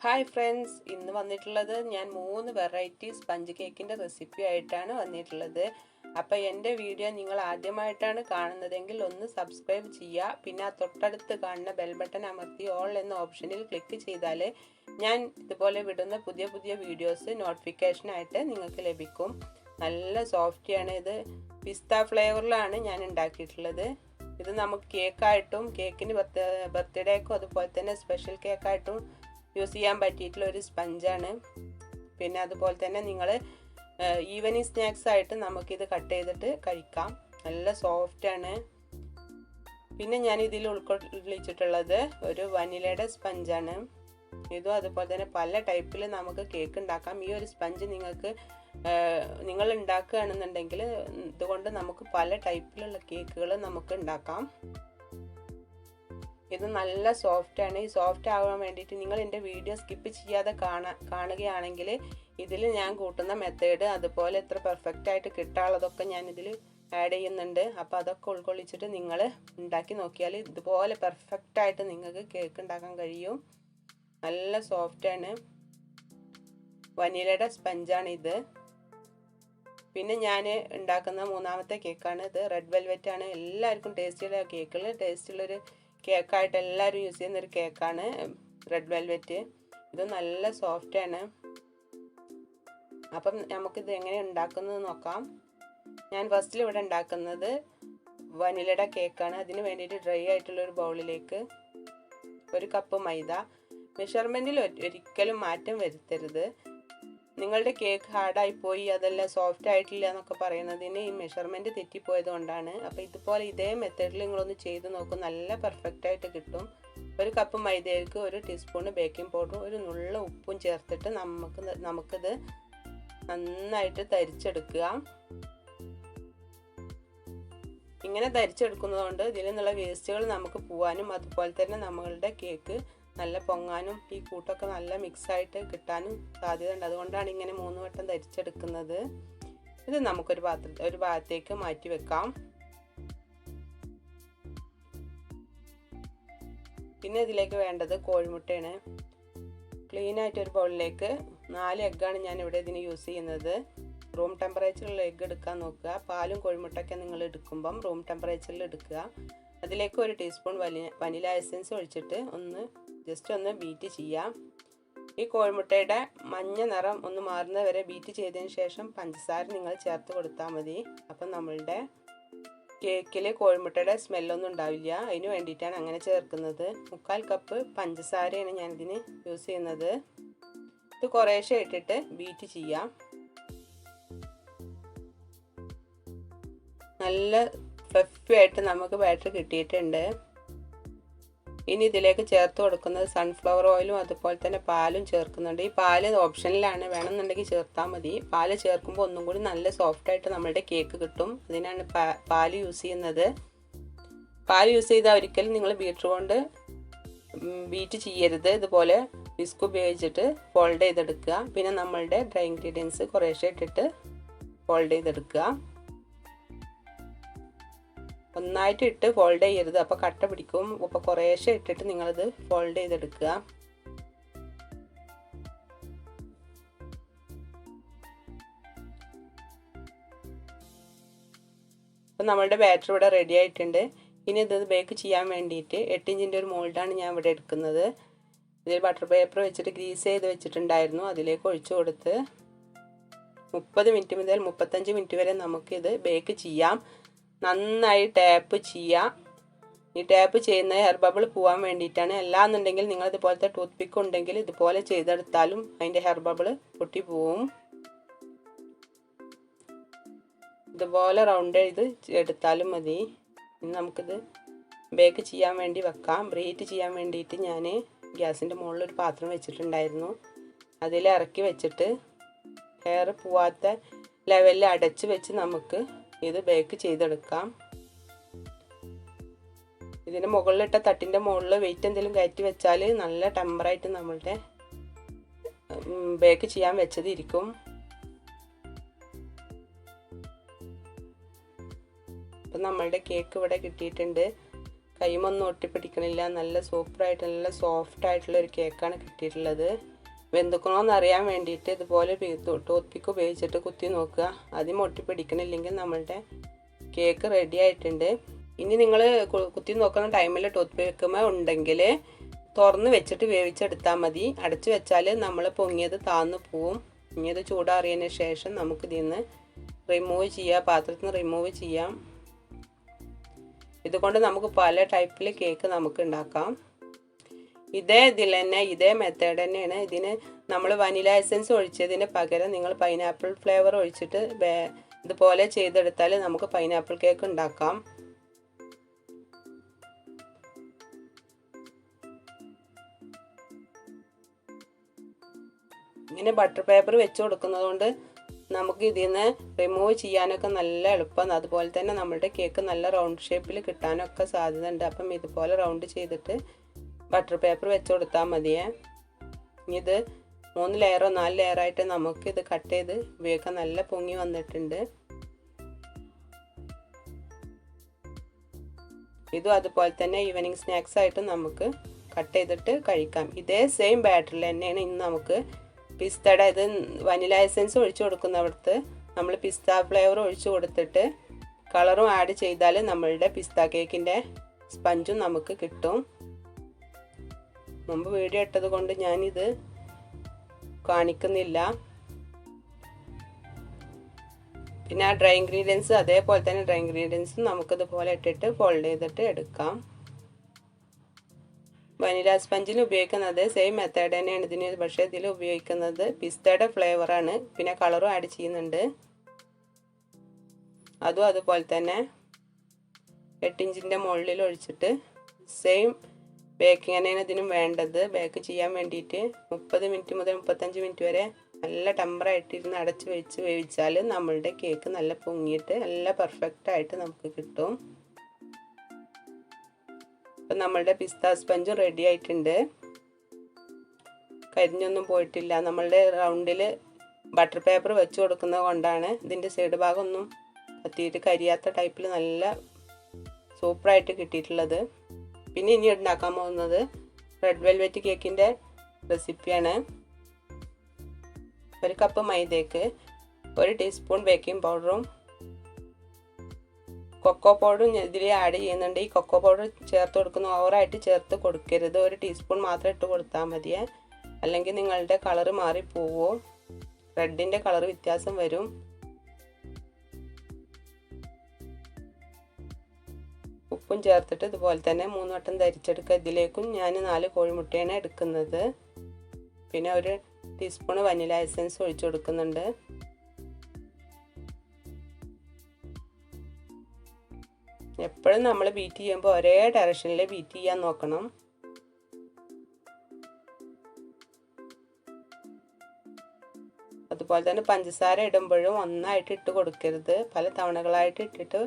Hi friends, ഇന്ന് വന്നിട്ടുള്ളത് ഞാൻ 3 വെറൈറ്റി സ്പഞ്ച് കേക്കിൻ്റെ റെസിപ്പി ആയിട്ടാണ് വന്നിട്ടുള്ളത്. അപ്പോൾ എൻ്റെ വീഡിയോ നിങ്ങൾ ആദ്യമായിട്ടാണ് കാണുന്നതെങ്കിൽ ഒന്ന് സബ്സ്ക്രൈബ് ചെയ്യുക. പിന്നെ ആ തൊട്ടടുത്ത് കാണുന്ന ബെൽ ബട്ടൺ അമർത്തി ഓൾ എന്ന ഓപ്ഷനിൽ ക്ലിക്ക് ചെയ്താൽ ഞാൻ ഇതുപോലെ വിടുന്ന പുതിയ പുതിയ വീഡിയോസ് നോട്ടിഫിക്കേഷനായിട്ട് നിങ്ങൾക്ക് ലഭിക്കും. നല്ല സോഫ്റ്റിയാണ്. ഇത് പിസ്ത ഫ്ലേവറിലാണ് ഞാൻ ഉണ്ടാക്കിയിട്ടുള്ളത്. ഇത് നമുക്ക് കേക്കായിട്ടും കേക്കിന് ബർത്ത്ഡേക്കും അതുപോലെ തന്നെ സ്പെഷ്യൽ കേക്കായിട്ടും യൂസ് ചെയ്യാൻ പറ്റിയിട്ടുള്ള ഒരു സ്പഞ്ചാണ്. പിന്നെ അതുപോലെ തന്നെ നിങ്ങൾ ഈവനിങ് സ്നാക്സ് ആയിട്ട് നമുക്കിത് കട്ട് ചെയ്തിട്ട് കഴിക്കാം. നല്ല സോഫ്റ്റാണ്. പിന്നെ ഞാൻ ഇതിൽ ഉൾക്കൊള്ളിച്ചിട്ടുള്ളത് ഒരു വനിലയുടെ സ്പഞ്ചാണ്. ഇതും അതുപോലെ തന്നെ പല ടൈപ്പിൽ നമുക്ക് കേക്ക് ഉണ്ടാക്കാം. ഈ ഒരു സ്പഞ്ച് നിങ്ങൾ ഉണ്ടാക്കുകയാണെന്നുണ്ടെങ്കിൽ ഇതുകൊണ്ട് നമുക്ക് പല ടൈപ്പിലുള്ള കേക്കുകൾ നമുക്ക് ഉണ്ടാക്കാം. ഇത് നല്ല സോഫ്റ്റാണ്. ഈ സോഫ്റ്റ് ആവാൻ വേണ്ടിയിട്ട് നിങ്ങൾ എൻ്റെ വീഡിയോ സ്കിപ്പ് ചെയ്യാതെ കാണുകയാണെങ്കിൽ ഇതിൽ ഞാൻ കൂട്ടുന്ന മെത്തേഡ് അതുപോലെ എത്ര പെർഫെക്റ്റ് ആയിട്ട് കിട്ടാനുള്ളതൊക്കെ ഞാൻ ഇതിൽ ആഡ് ചെയ്യുന്നുണ്ട്. അപ്പോൾ അതൊക്കെ ഉൾക്കൊള്ളിച്ചിട്ട് നിങ്ങൾ ഉണ്ടാക്കി നോക്കിയാൽ ഇതുപോലെ പെർഫെക്റ്റ് ആയിട്ട് നിങ്ങൾക്ക് കേക്ക് ഉണ്ടാക്കാൻ കഴിയും. നല്ല സോഫ്റ്റാണ്. വനിലയുടെ സ്പഞ്ചാണ് ഇത്. പിന്നെ ഞാൻ ഉണ്ടാക്കുന്ന മൂന്നാമത്തെ കേക്കാണ് ഇത്. റെഡ് വെൽവെറ്റ് ആണ്. എല്ലാവർക്കും ടേസ്റ്റുള്ള കേക്കുകൾ, ടേസ്റ്റുള്ളൊരു കേക്കായിട്ട് എല്ലാവരും യൂസ് ചെയ്യുന്നൊരു കേക്കാണ് റെഡ് വെൽവെറ്റ്. ഇത് നല്ല സോഫ്റ്റാണ്. അപ്പം നമുക്കിത് എങ്ങനെ ഉണ്ടാക്കുന്നത് നോക്കാം. ഞാൻ ഫസ്റ്റിൽ ഇവിടെ ഉണ്ടാക്കുന്നത് വനിലയുടെ കേക്കാണ്. അതിന് വേണ്ടിയിട്ട് ഡ്രൈ ആയിട്ടുള്ളൊരു ബൗളിലേക്ക് 1 കപ്പ് മൈദ. മെഷർമെൻറ്റിൽ ഒരിക്കലും മാറ്റം വരുത്തരുത്. നിങ്ങളുടെ കേക്ക് ഹാർഡായി പോയി, അതല്ല സോഫ്റ്റ് ആയിട്ടില്ല എന്നൊക്കെ പറയുന്നതിന് ഈ മെഷർമെൻറ്റ് തെറ്റിപ്പോയത് കൊണ്ടാണ്. അപ്പോൾ ഇതുപോലെ ഇതേ മെത്തേഡിൽ നിങ്ങളൊന്ന് ചെയ്ത് നോക്കും. നല്ല പെർഫെക്റ്റ് ആയിട്ട് കിട്ടും. 1 കപ്പ് മൈദയിലേക്ക് 1 ടീസ്പൂൺ ബേക്കിംഗ് പൗഡറും 1 നുള്ള ഉപ്പും ചേർത്തിട്ട് നമുക്കിത് നന്നായിട്ട് തരിച്ചെടുക്കുക. ഇങ്ങനെ തരിച്ചെടുക്കുന്നത് കൊണ്ട് ഇതിൽ നിന്നുള്ള വേസ്റ്റുകൾ നമുക്ക് പോവാനും അതുപോലെ തന്നെ നമ്മളുടെ കേക്ക് നല്ല പൊങ്ങാനും ഈ കൂട്ടൊക്കെ നല്ല മിക്സായിട്ട് കിട്ടാനും സാധ്യതയുണ്ട്. അതുകൊണ്ടാണ് ഇങ്ങനെ 3 വട്ടം തരിച്ചെടുക്കുന്നത്. ഇത് നമുക്കൊരു ഭാഗത്തേക്ക് മാറ്റി വെക്കാം. പിന്നെ ഇതിലേക്ക് വേണ്ടത് കോഴിമുട്ടയാണ്. ക്ലീൻ ആയിട്ടൊരു ബൗളിലേക്ക് 4 എഗ്ഗാണ് ഞാൻ ഇവിടെ ഇതിന് യൂസ് ചെയ്യുന്നത്. റൂം ടെമ്പറേച്ചറിലുള്ള എഗ്ഗ് എടുക്കാൻ നോക്കുക. പാലും കോഴിമുട്ടയൊക്കെ നിങ്ങൾ എടുക്കുമ്പം റൂം ടെമ്പറേച്ചറിൽ എടുക്കുക. അതിലേക്ക് 1 ടീസ്പൂൺ വനില എസൻസ് ഒഴിച്ചിട്ട് ജസ്റ്റ് ഒന്ന് ബീറ്റ് ചെയ്യാം. ഈ കോഴിമുട്ടയുടെ മഞ്ഞ നിറം ഒന്ന് മാറുന്നത് വരെ ബീറ്റ് ചെയ്തതിന് ശേഷം പഞ്ചസാര നിങ്ങൾ ചേർത്ത് കൊടുത്താൽ മതി. അപ്പം നമ്മളുടെ കേക്കിൽ കോഴിമുട്ടയുടെ സ്മെല്ലൊന്നും ഉണ്ടാവില്ല. അതിന് വേണ്ടിയിട്ടാണ് അങ്ങനെ ചേർക്കുന്നത്. 3/4 കപ്പ് പഞ്ചസാരയാണ് ഞാനിതിന് യൂസ് ചെയ്യുന്നത്. ഇത് കുറേശ്ശെ ഇട്ടിട്ട് ബീറ്റ് ചെയ്യാം. നല്ല ഫ്ലഫി ആയിട്ട് നമുക്ക് ബാറ്റർ കിട്ടിയിട്ടുണ്ട്. ഇനി ഇതിലേക്ക് ചേർത്ത് കൊടുക്കുന്നത് സൺഫ്ലവർ ഓയിലും അതുപോലെ തന്നെ പാലും ചേർക്കുന്നുണ്ട്. ഈ പാല് ഓപ്ഷനിലാണ്, വേണമെന്നുണ്ടെങ്കിൽ ചേർത്താൽ മതി. പാല് ചേർക്കുമ്പോൾ ഒന്നും കൂടി നല്ല സോഫ്റ്റായിട്ട് നമ്മളുടെ കേക്ക് കിട്ടും. അതിനാണ് പാല് യൂസ് ചെയ്യുന്നത്. പാല് യൂസ് ചെയ്താൽ ഒരിക്കലും നിങ്ങൾ ബീറ്റർ കൊണ്ട് ബീറ്റ് ചെയ്യരുത്. ഇതുപോലെ വിസ്ക് ഉപയോഗിച്ചിട്ട് ഫോൾഡ് ചെയ്തെടുക്കുക. പിന്നെ നമ്മളുടെ ഡ്രൈ ഇൻഗ്രീഡിയൻസ് കുറേശ്ശെ ഇട്ടിട്ട് ഫോൾഡ് ചെയ്തെടുക്കുക. ഒന്നായിട്ട് ഇട്ട് ഫോൾഡ് ചെയ്യരുത്, അപ്പോൾ കട്ട പിടിക്കും. അപ്പോൾ കുറേശ്ശെ ഇട്ടിട്ട് നിങ്ങളിത് ഫോൾഡ് ചെയ്തെടുക്കുക. അപ്പം നമ്മളുടെ ബാറ്റർ ഇവിടെ റെഡി ആയിട്ടുണ്ട്. ഇനി ഇത് ബേക്ക് ചെയ്യാൻ വേണ്ടിയിട്ട് 8 ഇഞ്ചിൻ്റെ ഒരു മോൾഡാണ് ഞാൻ ഇവിടെ എടുക്കുന്നത്. ഇതിൽ ബട്ടർ പേപ്പർ വെച്ചിട്ട് ഗ്രീസ് ചെയ്ത് വെച്ചിട്ടുണ്ടായിരുന്നു. അതിലേക്ക് ഒഴിച്ചു കൊടുത്ത് 30 മിനിറ്റ് മുതൽ 35 മിനിറ്റ് വരെ നമുക്കിത് ബേക്ക് ചെയ്യാം. നന്നായി ടാപ്പ് ചെയ്യാം. ഈ ടാപ്പ് ചെയ്യുന്ന എയർ ബബിൾ പോകാൻ വേണ്ടിയിട്ടാണ്. അല്ലാന്നുണ്ടെങ്കിൽ നിങ്ങൾ ഇതുപോലത്തെ ടൂത്ത് പിക്ക് ഉണ്ടെങ്കിൽ ഇതുപോലെ ചെയ്തെടുത്താലും അതിൻ്റെ എയർ ബബിൾ പൊട്ടി പോവും. ഇതുപോലെ റൗണ്ട് ചെയ്ത് എടുത്താലും മതി. ഇനി നമുക്കിത് ബേക്ക് ചെയ്യാൻ വേണ്ടി വെക്കാം. പ്രീഹീറ്റ് ചെയ്യാൻ വേണ്ടിയിട്ട് ഞാൻ ഗ്യാസിൻ്റെ മുകളിൽ ഒരു പാത്രം വെച്ചിട്ടുണ്ടായിരുന്നു. അതിൽ ഇറക്കി വെച്ചിട്ട് എയർ പോവാത്ത ലെവലിൽ അടച്ച് വെച്ച് നമുക്ക് ഇത് ബേക്ക് ചെയ്തെടുക്കാം. ഇതിൻ്റെ മുകളിലിട്ട തട്ടിൻ്റെ മുകളിൽ വെയിറ്റ് എന്തെങ്കിലും കയറ്റി വെച്ചാൽ നല്ല ടെമ്പറായിട്ട് നമ്മളുടെ ബേക്ക് ചെയ്യാൻ വെച്ചത് ഇരിക്കും. അപ്പം നമ്മളുടെ കേക്ക് ഇവിടെ കിട്ടിയിട്ടുണ്ട്. കൈമൊന്നും ഒട്ടിപ്പിടിക്കണില്ല. നല്ല സൂപ്പറായിട്ട് നല്ല സോഫ്റ്റ് ആയിട്ടുള്ള ഒരു കേക്കാണ് കിട്ടിയിട്ടുള്ളത്. വെന്തുക്കണോന്ന് അറിയാൻ വേണ്ടിയിട്ട് ഇതുപോലെ ടൂത്ത് പിക്ക് ഉപയോഗിച്ചിട്ട് കുത്തി നോക്കുക. ആദ്യം ഒട്ടിപ്പിടിക്കണില്ലെങ്കിൽ നമ്മളുടെ കേക്ക് റെഡി ആയിട്ടുണ്ട്. ഇനി നിങ്ങൾ കുത്തി നോക്കുന്ന ടൈമിൽ ടൂത്ത് പിക്കുമ ഉണ്ടെങ്കിൽ തുറന്ന് വെച്ചിട്ട് വേവിച്ചെടുത്താൽ മതി. അടച്ചു വെച്ചാൽ നമ്മൾ പൊങ്ങിയത് താന്നു പോവും. ഇനി ഇത് ചൂടാറിയതിന് ശേഷം നമുക്ക് ഇതിൽ നിന്ന് റിമൂവ് ചെയ്യാം, പാത്രത്തിൽ നിന്ന് റിമൂവ് ചെയ്യാം. ഇതുകൊണ്ട് നമുക്ക് പല ടൈപ്പിൽ കേക്ക് നമുക്ക് ഉണ്ടാക്കാം. ഇതേ ഇതിൽ തന്നെ ഇതേ മെത്തേഡ് തന്നെയാണ്. ഇതിന് നമ്മൾ വനില എസൻസ് ഒഴിച്ചതിന് പകരം നിങ്ങൾ പൈനാപ്പിൾ ഫ്ലേവർ ഒഴിച്ചിട്ട് ഇതുപോലെ ചെയ്തെടുത്താൽ നമുക്ക് പൈനാപ്പിൾ കേക്ക് ഉണ്ടാക്കാം. ഇങ്ങനെ ബട്ടർ പേപ്പർ വെച്ച് കൊടുക്കുന്നത് കൊണ്ട് നമുക്ക് ഇതിൽ നിന്ന് റിമൂവ് ചെയ്യാനൊക്കെ നല്ല എളുപ്പമാണ്. അതുപോലെ തന്നെ നമ്മുടെ കേക്ക് നല്ല റൗണ്ട് ഷേപ്പിൽ കിട്ടാനൊക്കെ സാധ്യത ഉണ്ട്. അപ്പം ഇതുപോലെ റൗണ്ട് ചെയ്തിട്ട് ബട്ടർ പേപ്പർ വെച്ച് കൊടുത്താൽ മതിയേ. ഇത് 3 ലെയറോ 4 ലെയറായിട്ട് നമുക്ക് ഇത് കട്ട് ചെയ്ത് ഉപയോഗിക്കാൻ നല്ല പൊങ്ങി വന്നിട്ടുണ്ട്. ഇതും അതുപോലെ തന്നെ ഈവനിങ് സ്നാക്സ് ആയിട്ട് നമുക്ക് കട്ട് ചെയ്തിട്ട് കഴിക്കാം. ഇതേ സെയിം ബാറ്ററിൽ തന്നെയാണ് ഇന്ന് നമുക്ക് പിസ്തയുടെ ഇത് വനില എസൻസ് ഒഴിച്ചു കൊടുക്കുന്നിടത്ത് നമ്മൾ പിസ്ത ഫ്ലേവർ ഒഴിച്ചു കൊടുത്തിട്ട് കളറും ആഡ് ചെയ്താൽ നമ്മളുടെ പിസ്ത കേക്കിൻ്റെ സ്പഞ്ചും നമുക്ക് കിട്ടും. മുമ്പ് വീഡിയോ ഇട്ടത് കൊണ്ട് ഞാനിത് കാണിക്കുന്നില്ല. പിന്നെ ആ ഡ്രൈ ഇൻഗ്രീഡിയൻസ് അതേപോലെ തന്നെ ഡ്രൈ ഇൻഗ്രീഡിയൻസും നമുക്കിതുപോലെ ഇട്ടിട്ട് ഫോൾഡ് ചെയ്തിട്ട് എടുക്കാം. വനില സ്പഞ്ചിൽ ഉപയോഗിക്കുന്നത് സെയിം മെത്തേഡ് തന്നെയാണ് ഇതിന്, പക്ഷേ ഇതിൽ ഉപയോഗിക്കുന്നത് പിസ്തയുടെ ഫ്ലേവറാണ്. പിന്നെ കളറും ആഡ് ചെയ്യുന്നുണ്ട്. അതും അതുപോലെ തന്നെ 8 ഇഞ്ചിൻ്റെ മുകളിൽ ഒഴിച്ചിട്ട് സെയിം ബേക്കിംഗ് തന്നെയാണ് ഇതിനും വേണ്ടത്. ബേക്ക് ചെയ്യാൻ വേണ്ടിയിട്ട് 30 മിനിറ്റ് മുതൽ 35 മിനിറ്റ് വരെ നല്ല ടെമ്പറായിട്ടിരുന്ന് അടച്ച് വെച്ച് വേവിച്ചാൽ നമ്മളുടെ കേക്ക് നല്ല പൊങ്ങിയിട്ട് നല്ല പെർഫെക്റ്റായിട്ട് നമുക്ക് കിട്ടും. അപ്പം നമ്മളുടെ പിസ്ത സ്പഞ്ചും റെഡി ആയിട്ടുണ്ട്. കരിഞ്ഞൊന്നും പോയിട്ടില്ല. നമ്മളുടെ റൗണ്ടിൽ ബട്ടർ പേപ്പർ വെച്ച് കൊടുക്കുന്നത് കൊണ്ടാണ് ഇതിൻ്റെ സൈഡ് ഭാഗമൊന്നും കത്തിയിട്ട് കരിയാത്ത ടൈപ്പിൽ നല്ല സൂപ്പറായിട്ട് കിട്ടിയിട്ടുള്ളത്. പിന്നെ ഇനി ഉണ്ടാക്കാൻ പോകുന്നത് റെഡ് വെൽവെറ്റ് കേക്കിൻ്റെ റെസിപ്പിയാണ്. 1 കപ്പ് മൈദയ്ക്ക് 1 ടീസ്പൂൺ ബേക്കിംഗ് പൗഡറും കൊക്കോ പൗഡറും ഇതിൽ ആഡ് ചെയ്യുന്നുണ്ട്. ഈ കൊക്കോ പൗഡർ ചേർത്ത് കൊടുക്കുന്ന ഓവറായിട്ട് ചേർത്ത് കൊടുക്കരുത്. 1 ടീസ്പൂൺ മാത്രം ഇട്ട് കൊടുത്താൽ മതിയേ. അല്ലെങ്കിൽ നിങ്ങളുടെ കളറ് മാറിപ്പോവും, റെഡിൻ്റെ കളർ വ്യത്യാസം വരും. ഉപ്പും ചേർത്തിട്ട് ഇതുപോലെ തന്നെ 3 വട്ടം ധരിച്ചെടുക്കുക. ഇതിലേക്കും ഞാൻ 4 കോഴിമുട്ടയാണ് എടുക്കുന്നത്. പിന്നെ 1 ടീസ്പൂൺ വനില എസൻസ് ഒഴിച്ചു കൊടുക്കുന്നുണ്ട്. എപ്പോഴും നമ്മൾ ബീറ്റ് ചെയ്യുമ്പോൾ ഒരേ ഡയറക്ഷനിൽ ബീറ്റ് ചെയ്യാൻ നോക്കണം. അതുപോലെ തന്നെ പഞ്ചസാര ഇടുമ്പോഴും ഒന്നായിട്ട് ഇട്ട് കൊടുക്കരുത്, പല തവണകളായിട്ട് ഇട്ടിട്ട്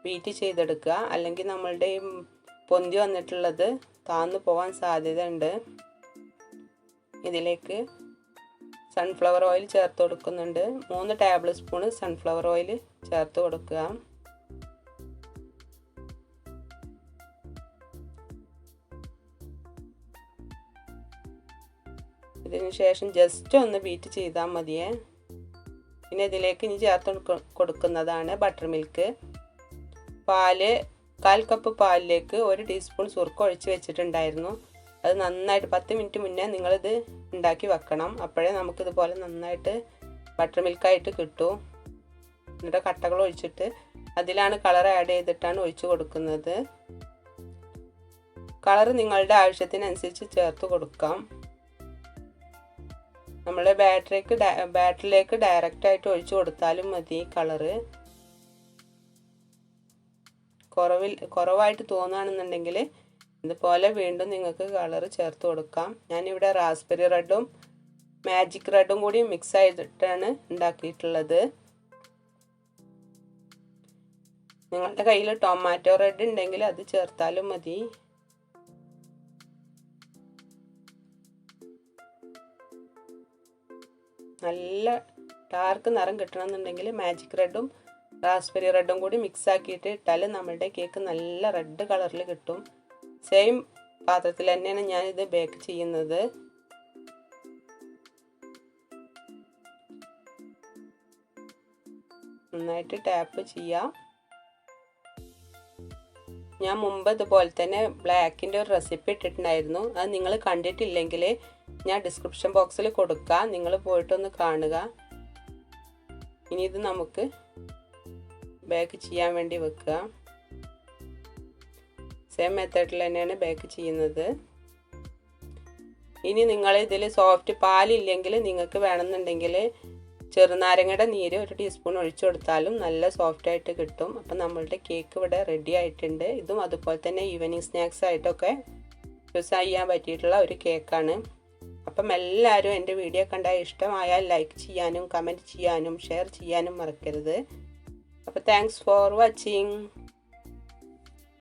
ബീറ്റ് ചെയ്തെടുക്കുക. അല്ലെങ്കിൽ നമ്മളുടെ ഈ പൊന്തി വന്നിട്ടുള്ളത് താന്നു പോകാൻ സാധ്യത ഉണ്ട്. ഇതിലേക്ക് സൺഫ്ലവർ ഓയിൽ ചേർത്ത് കൊടുക്കുന്നുണ്ട്. 3 ടേബിൾ സ്പൂൺ സൺഫ്ലവർ ഓയിൽ ചേർത്ത് കൊടുക്കുക. ഇതിന് ശേഷം ജസ്റ്റ് ഒന്ന് ബീറ്റ് ചെയ്താൽ മതിയേ. പിന്നെ ഇതിലേക്ക് ഇനി ചേർത്ത് കൊടുക്കുന്നതാണ് ബട്ടർ മിൽക്ക്. പാല് 1/4 കപ്പ് പാലിലേക്ക് 1 ടീസ്പൂൺ സുർക്ക ഒഴിച്ച് വെച്ചിട്ടുണ്ടായിരുന്നു. അത് നന്നായിട്ട് 10 മിനിറ്റ് മുന്നേ നിങ്ങളിത് ഉണ്ടാക്കി വെക്കണം. അപ്പോഴേ നമുക്കിതുപോലെ നന്നായിട്ട് ബട്ടർ മിൽക്കായിട്ട് കിട്ടും. എന്നിട്ട് കട്ടകൾ ഒഴിച്ചിട്ട് അതിലാണ് കളർ ആഡ് ചെയ്തിട്ടാണ് ഒഴിച്ച് കൊടുക്കുന്നത്. കളർ നിങ്ങളുടെ ആവശ്യത്തിനനുസരിച്ച് ചേർത്ത് കൊടുക്കാം. നമ്മളെ ബാറ്ററിലേക്ക് ഡയറക്റ്റായിട്ട് ഒഴിച്ചു കൊടുത്താലും മതി. കളറ് കുറവായിട്ട് തോന്നുകയാണെന്നുണ്ടെങ്കിൽ ഇതുപോലെ വീണ്ടും നിങ്ങൾക്ക് കളർ ചേർത്ത് കൊടുക്കാം. ഞാനിവിടെ റാസ്ബെറി റെഡും മാജിക് റെഡും കൂടി മിക്സ് ചെയ്തിട്ടാണ് ഉണ്ടാക്കിയിട്ടുള്ളത്. നിങ്ങളുടെ കയ്യിൽ ടൊമാറ്റോ റെഡ് ഉണ്ടെങ്കിൽ അത് ചേർത്താലും മതി. നല്ല ഡാർക്ക് നിറം കിട്ടണമെന്നുണ്ടെങ്കിൽ മാജിക് റെഡും റാസ്ബെറി റെഡും കൂടി മിക്സ് ആക്കിയിട്ട് ഇട്ടാൽ നമ്മുടെ കേക്ക് നല്ല റെഡ് കളറിൽ കിട്ടും. സെയിം പാത്രത്തിൽ തന്നെയാണ് ഞാനിത് ബേക്ക് ചെയ്യുന്നത്. നന്നായിട്ട് ടാപ്പ് ചെയ്യാം. ഞാൻ മുമ്പ് ഇതുപോലെ തന്നെ ബ്ലാക്കിൻ്റെ ഒരു റെസിപ്പി ഇട്ടിട്ടുണ്ടായിരുന്നു. അത് നിങ്ങൾ കണ്ടിട്ടില്ലെങ്കിൽ ഞാൻ ഡിസ്ക്രിപ്ഷൻ ബോക്സിൽ കൊടുക്കാം, നിങ്ങൾ പോയിട്ടൊന്ന് കാണുക. ഇനി ഇത് നമുക്ക് ബേക്ക് ചെയ്യാൻ വേണ്ടി വെക്കുക. സെയിം മെത്തേഡിൽ തന്നെയാണ് ബേക്ക് ചെയ്യുന്നത്. ഇനി നിങ്ങൾ ഇതിൽ സോഫ്റ്റ് പാലില്ലെങ്കിൽ നിങ്ങൾക്ക് വേണമെന്നുണ്ടെങ്കിൽ ചെറുനാരങ്ങയുടെ നീര് 1 ടീസ്പൂൺ ഒഴിച്ചു കൊടുത്താലും നല്ല സോഫ്റ്റായിട്ട് കിട്ടും. അപ്പം നമ്മളുടെ കേക്ക് ഇവിടെ റെഡി ആയിട്ടുണ്ട്. ഇതും അതുപോലെ തന്നെ ഈവനിങ് സ്നാക്സ് ആയിട്ടൊക്കെ യൂസ് ചെയ്യാൻ പറ്റിയിട്ടുള്ള ഒരു കേക്കാണ്. അപ്പം എല്ലാവരും എൻ്റെ വീഡിയോ കണ്ടാൽ ഇഷ്ടമായാൽ ലൈക്ക് ചെയ്യാനും കമൻറ്റ് ചെയ്യാനും ഷെയർ ചെയ്യാനും മറക്കരുത്. അപ്പോൾ താങ്ക്സ് ഫോർ വാച്ചിങ്.